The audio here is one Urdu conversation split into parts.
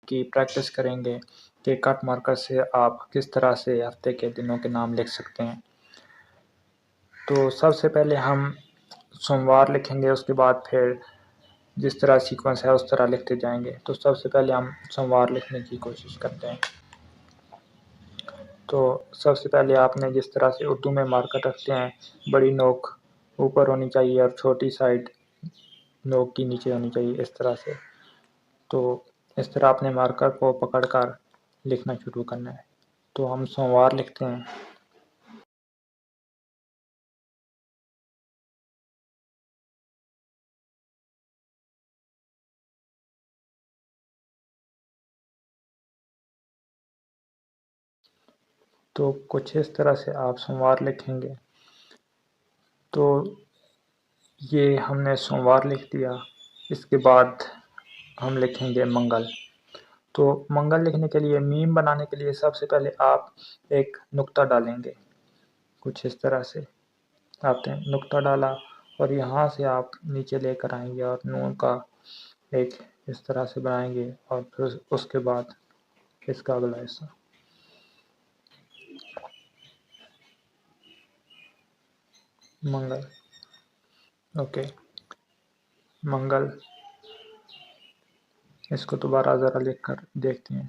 کی پریکٹس کریں گے کہ کٹ مارکر سے آپ کس طرح سے ہفتے کے دنوں کے نام لکھ سکتے ہیں۔ تو سب سے پہلے ہم سوموار لکھیں گے، اس کے بعد پھر جس طرح سیکوینس ہے اس طرح لکھتے جائیں گے۔ تو سب سے پہلے ہم سوموار لکھنے کی کوشش کرتے ہیں۔ تو سب سے پہلے آپ نے جس طرح سے اردو میں مارکر رکھتے ہیں، بڑی نوک اوپر ہونی چاہیے اور چھوٹی سائڈ نوک کی نیچے ہونی چاہیے، اس طرح سے۔ تو اس طرح اپنے مارکر کو پکڑ کر لکھنا شروع کرنا ہے۔ تو ہم سوموار لکھتے ہیں۔ تو کچھ اس طرح سے آپ سوموار لکھیں گے۔ تو یہ ہم نے سوموار لکھ دیا۔ اس کے بعد ہم لکھیں گے منگل۔ تو منگل لکھنے کے لیے، میم بنانے کے لیے سب سے پہلے آپ ایک نقطہ ڈالیں گے، کچھ اس طرح سے۔ آپ نے نقطہ ڈالا اور یہاں سے آپ نیچے لے کر آئیں گے اور نون کا ایک اس طرح سے بنائیں گے، اور پھر اس کے بعد اس کا اگلا حصہ۔ منگل، اوکے، منگل۔ اس کو دوبارہ ذرا لکھ کر دیکھتے ہیں۔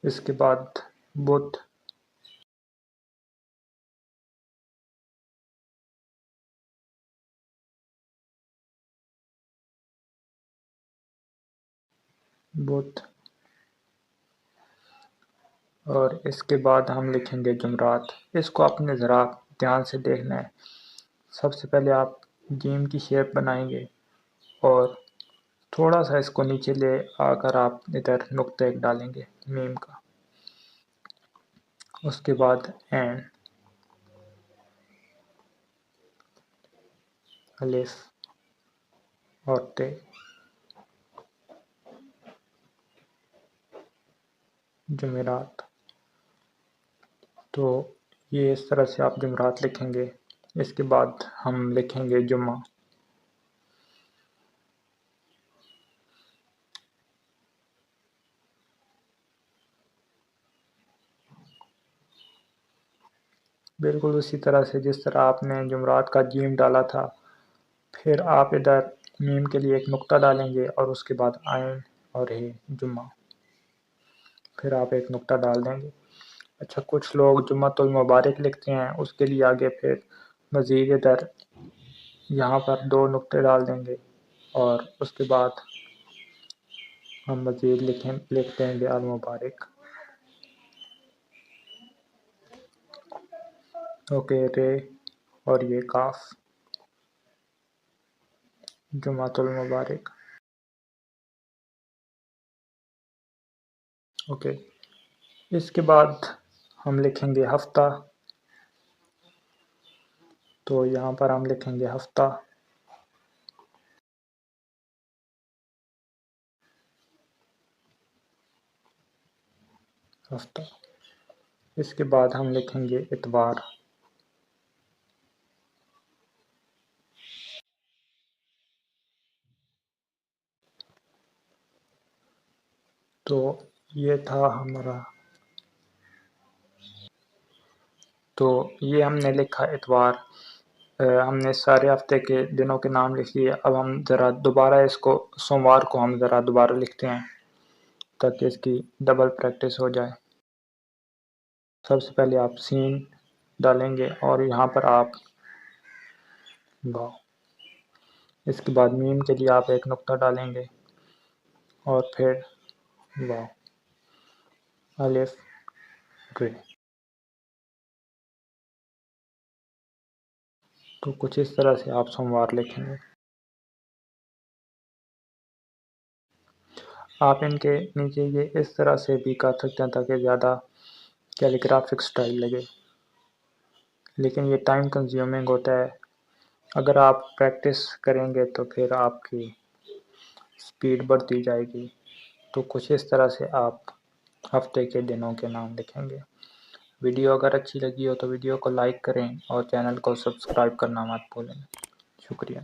اس کے بعد بدھ، بدھ، اور اس کے بعد ہم لکھیں گے جمعرات۔ اس کو آپ نے ذرا دھیان سے دیکھنا ہے۔ سب سے پہلے آپ جیم کی شیپ بنائیں گے اور تھوڑا سا اس کو نیچے لے آ کر آپ ادھر نقطہ ایک ڈالیں گے میم کا۔ اس کے بعد این، الف اور تے، جمعرات۔ تو یہ اس طرح سے آپ جمعرات لکھیں گے۔ اس کے بعد ہم لکھیں گے جمعہ۔ بالکل اسی طرح سے جس طرح آپ نے جمعرات کا جیم ڈالا تھا، پھر آپ ادھر میم کے لیے ایک نقطہ ڈالیں گے اور اس کے بعد عین اور ہے جمعہ، پھر آپ ایک نقطہ ڈال دیں گے۔ اچھا، کچھ لوگ جمعۃ المبارک لکھتے ہیں، اس کے لیے آگے پھر مزید ادھر یہاں پر دو نقطے ڈال دیں گے اور اس کے بعد ہم مزید لکھ دیں گے المبارک۔ اوکے، رے اور یہ کاف، جمعۃ المبارک۔ اوکے، اس کے بعد ہم لکھیں گے ہفتہ۔ تو یہاں پر ہم لکھیں گے ہفتہ۔ ہفتہ، اس کے بعد ہم لکھیں گے اتوار۔ تو یہ تھا ہمارا، تو یہ ہم نے لکھا اتوار۔ ہم نے سارے ہفتے کے دنوں کے نام لکھ لیے۔ اب ہم ذرا دوبارہ اس کو، سوموار کو ہم ذرا دوبارہ لکھتے ہیں تاکہ اس کی ڈبل پریکٹس ہو جائے۔ سب سے پہلے آپ سین ڈالیں گے اور یہاں پر آپ واو، اس کے بعد میم کے لیے آپ ایک نقطہ ڈالیں گے اور پھر واو، الف، رے۔ تو کچھ اس طرح سے آپ سوموار لکھیں گے۔ آپ ان کے نیچے یہ اس طرح سے بھی کر سکتے ہیں تاکہ زیادہ کیلیگرافک سٹائل لگے، لیکن یہ ٹائم کنزیومنگ ہوتا ہے۔ اگر آپ پریکٹس کریں گے تو پھر آپ کی سپیڈ بڑھتی جائے گی۔ تو کچھ اس طرح سے آپ ہفتے کے دنوں کے نام لکھیں گے۔ ویڈیو اگر اچھی لگی ہو تو ویڈیو کو لائک کریں اور چینل کو سبسکرائب کرنا مت بھولیں۔ شکریہ۔